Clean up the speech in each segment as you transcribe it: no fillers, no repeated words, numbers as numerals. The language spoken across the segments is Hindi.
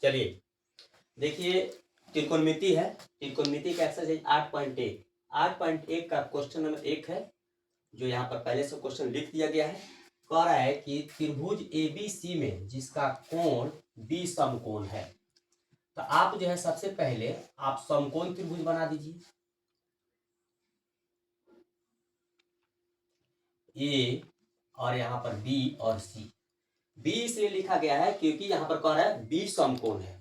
चलिए देखिए, त्रिकोणमिति है। त्रिकोणमिति का एक्सरसाइज 8.1 का क्वेश्चन नंबर 1 है, जो यहाँ पर पहले से क्वेश्चन लिख दिया गया है। कह रहा है कि त्रिभुज ABC में जिसका कोण B समकोण है, तो आप जो है सबसे पहले आप समकोण त्रिभुज बना दीजिए। A और यहाँ पर B और C। B इसलिए लिखा गया है क्योंकि यहाँ पर कह रहा है B समकोण है।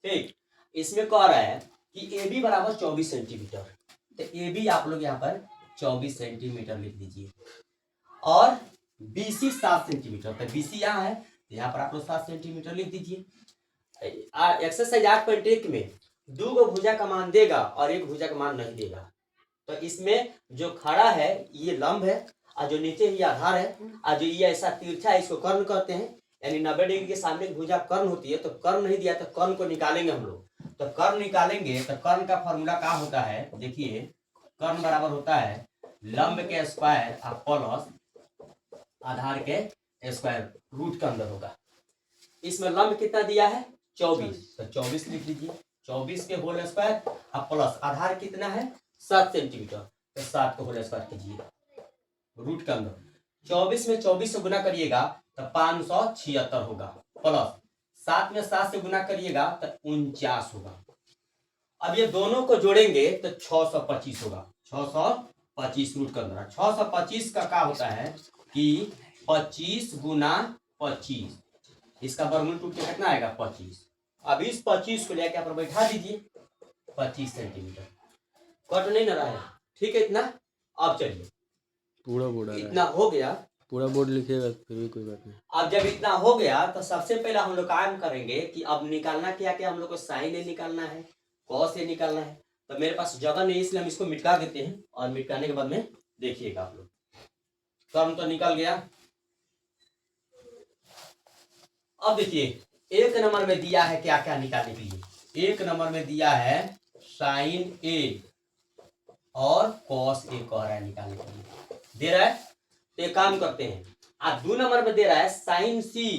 ठीक, इसमें कह रहा है कि AB बराबर 24 सेंटीमीटर, तो AB आप लोग यहाँ पर 24 सेंटीमीटर लिख दीजिए और BC 7 सेंटीमीटर, तो BC यहाँ है तो यहाँ पर आप लोग 7 सेंटीमीटर लिख दीजिए। एक्सरसाइज 8.1 में दो गो भुजा का मान देगा और एक भुजा का मान नहीं देगा, तो इसमें जो खड़ा है ये लंब है और जो नीचे ये आधार है और जो ये ऐसा तिरछा है इसको कर्ण कहते हैं। यानी 90 डिग्री के सामने की भुजा कर्ण होती है, तो कर्ण नहीं दिया तो कर्ण को निकालेंगे हम लोग। तो कर्ण निकालेंगे तो कर्ण का फॉर्मूला क्या होता है, देखिए कर्ण बराबर होता है लंब के स्क्वायर प्लस आधार के स्क्वायर, रूट के अंदर होगा। इसमें लंब कितना दिया है 24, तो 24 लिख लीजिए। 24 के होल स्क्वायर प्लस आधार कितना है 7 सेंटीमीटर, तो 7 को होल स्क्वायर कीजिए रूट के अंदर। 24 में 24 से गुना करिएगा तो 576 होगा, प्लस 7 में 7 से गुना करिएगा तो 49 होगा। अब ये दोनों को जोड़ेंगे तो 625 होगा। 625 रूट के अंदर 625 का क्या होता है कि 25 गुना 25, इसका वर्गमूल टूट के कितना आएगा 25। अब इस 25 को लेकर यहाँ पर बैठा दीजिए 25 सेंटीमीटर। कट नहीं ना रहा है, ठीक है इतना। अब चलिए पूरा बोर्ड इतना हो गया, पूरा बोर्ड लिखिएगा फिर भी कोई बात नहीं। अब जब इतना हो गया तो सबसे पहले हम लोग काम करेंगे कि अब निकालना क्या क्या, हम लोग को साइन ए निकालना है, कॉस ए निकालना है। तो मेरे पास जगह नहीं इसलिए हम इसको मिटा देते हैं और मिटाने के बाद में देखिएगा आप लोग। कर्म तो निकल गया। अब देखिए एक नंबर में दिया है क्या क्या निकालने के लिए। एक नंबर में दिया है साइन ए और कॉस ए कह रहा है निकालने के लिए, दे रहा है। तो एक काम करते हैं, आप 2 नंबर में दे रहा है साइन सी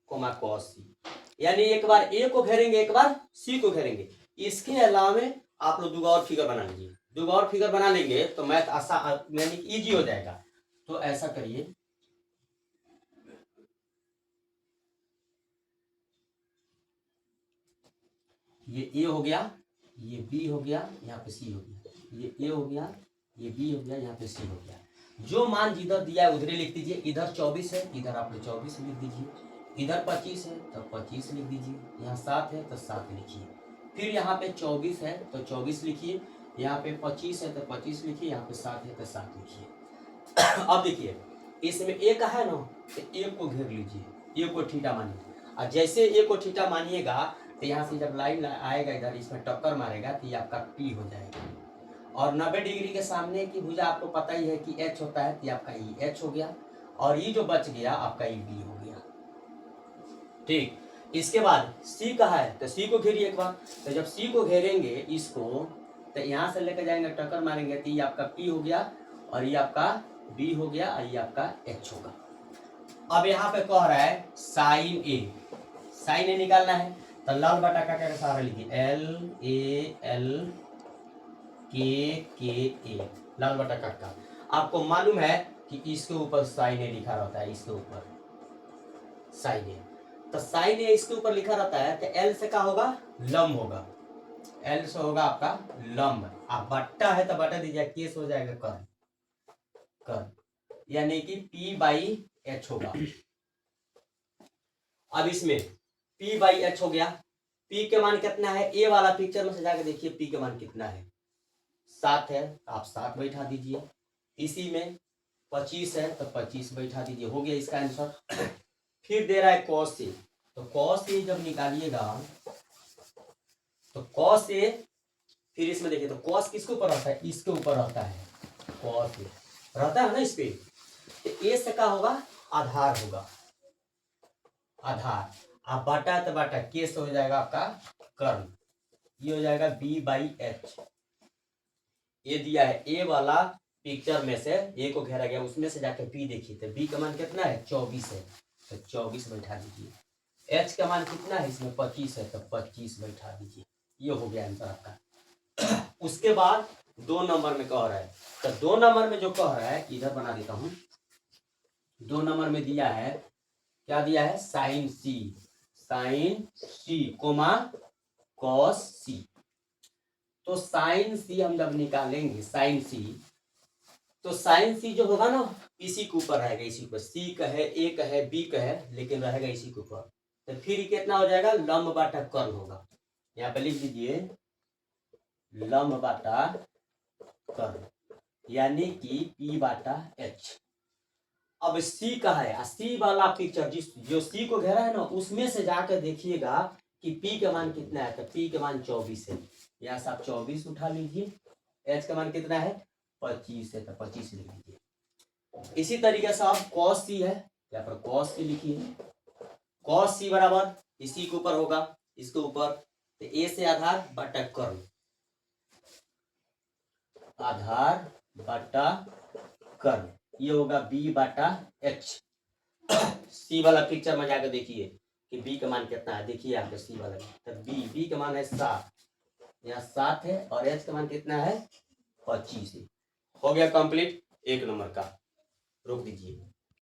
कोमा कॉस सी, यानी एक बार ए को घेरेंगे एक बार सी को घेरेंगे। इसके अलावा आप लोग 2 और फिगर बना लीजिए। 2 और फिगर बना लेंगे तो मैथ आसान यानी इजी हो जाएगा। तो ऐसा करिए, ये ए हो गया, ये बी हो गया, यहाँ पे सी हो गया, ये ए हो गया, ये बी हो गया, यहाँ पे सी हो गया। जो मान जिधर दिया है उधर लिख दीजिए। इधर 24 है, इधर आप 24 लिख दीजिए। इधर 25 है तो 25 लिख दीजिए। यहाँ 7 है तो 7 लिखिए। फिर यहाँ पे 24 है तो 24 लिखिए। यहाँ पे 25 है तो 25 लिखिए। यहाँ पे 7 है तो 7 लिखिए। अब देखिए इसमें ए का है ना, तो ए को घेर लीजिए, ए को थीटा मानिए। और जैसे ए को थीटा मानिएगा तो यहाँ से जब लाइन आएगा इधर इसमें टक्कर मारेगा तो ये आपका पी हो जाएगा। और 90 डिग्री के सामने की भुजा आपको पता ही है कि एच होता है, तो ये आपका ई एच हो गया और ये जो बच गया आपका ई बी हो गया। ठीक, इसके बाद सी का है तो सी को घेरिए एक बार। तो जब सी को घेरेंगे इसको तो यहाँ से लेकर जाएंगे टक्कर मारेंगे तो ये आपका पी हो गया और ये आपका बी हो गया और ये आपका एच होगा। अब यहाँ पे कह रहा है साइन ए, साइन ए निकालना है तो लाल बटा का सहारा लिखिए, एल ए एल के ए, लाल बटा का। आपको मालूम है कि इसके ऊपर साइन ए लिखा रहता है, इसके ऊपर साइन ए, तो साइन ए इसके ऊपर लिखा रहता है तो एल से क्या होगा लंब होगा, एल से होगा आपका लंब। आप बट्टा है तो बटा दीजिए, केस हो जाएगा कर्ण, कर्ण यानी कि पी बाई एच होगा। अब इसमें पी बाई एच हो गया। पी के मान कितना है, ए वाला पिक्चर में से जाकर देखिए पी के मान कितना है, 7 है, आप 7 बैठा दीजिए। इसी में 25 है तो 25 बैठा दीजिए, हो गया इसका आंसर। फिर दे रहा है कॉस ए, तो कॉस ए जब निकालिएगा तो कॉस ए, फिर इसमें देखिए तो कॉस किसके ऊपर रहता है, इसके ऊपर रहता है, कॉस ए रहता है ना इस पे। तो ए से क्या होगा आधार होगा, आधार। आप बाटा तो बाटा केस हो जाएगा आपका कर्ण, ये हो जाएगा बी बाई एच। ये दिया है ए वाला पिक्चर में से ए को घेरा गया, उसमें से जाके बी देखिए तो बी का मान कितना है 24 है, तो 24 बैठा दीजिए। एच का मान कितना है इसमें 25 है, तो 25 बैठा दीजिए। ये हो गया आंसर आपका। उसके बाद 2 नंबर में कह रहा है, तो 2 नंबर में जो कह रहा है इधर बना देता हूं। 2 नंबर में दिया है, क्या दिया है, साइन सी कोमा कॉस सी। तो साइन सी हम जब निकालेंगे साइन सी, तो साइन सी जो होगा ना इसी के ऊपर रहेगा, इसी पर सी कहे ए कहे बी कहे, लेकिन रहेगा इसी के ऊपर। तो फिर कितना हो जाएगा, लंब बाटा कर्ण होगा। यहाँ पे लिख दीजिए लंब बाटा कर्ण, यानी कि पी बाटा एच। अब सी का है, सी वाला पिक्चर जो सी को घेरा है ना उसमें से जाकर देखिएगा कि पी का मान कितना है, तो पी का मान 24 है। यहाँ से आप 24 उठा लीजिए। एच का मान कितना है, 25 है, तो 25 लिख लीजिए। इसी तरीके से आप कॉस सी है, यहाँ पर कॉस सी लिखिए। कॉस सी बराबर इसी के ऊपर होगा, इसके ऊपर, तो ए से आधार बटा कर्ण, आधार बटा कर्ण, ये होगा बी बटा एच। सी वाला पिक्चर में जाकर देखिए कि बी का मान कितना है, देखिए आपके सी वाला, तो बी का मान है 7, यहाँ 7 है, और एच का मान कितना है 25 है। हो गया कंप्लीट 1 नंबर का। रोक दीजिए।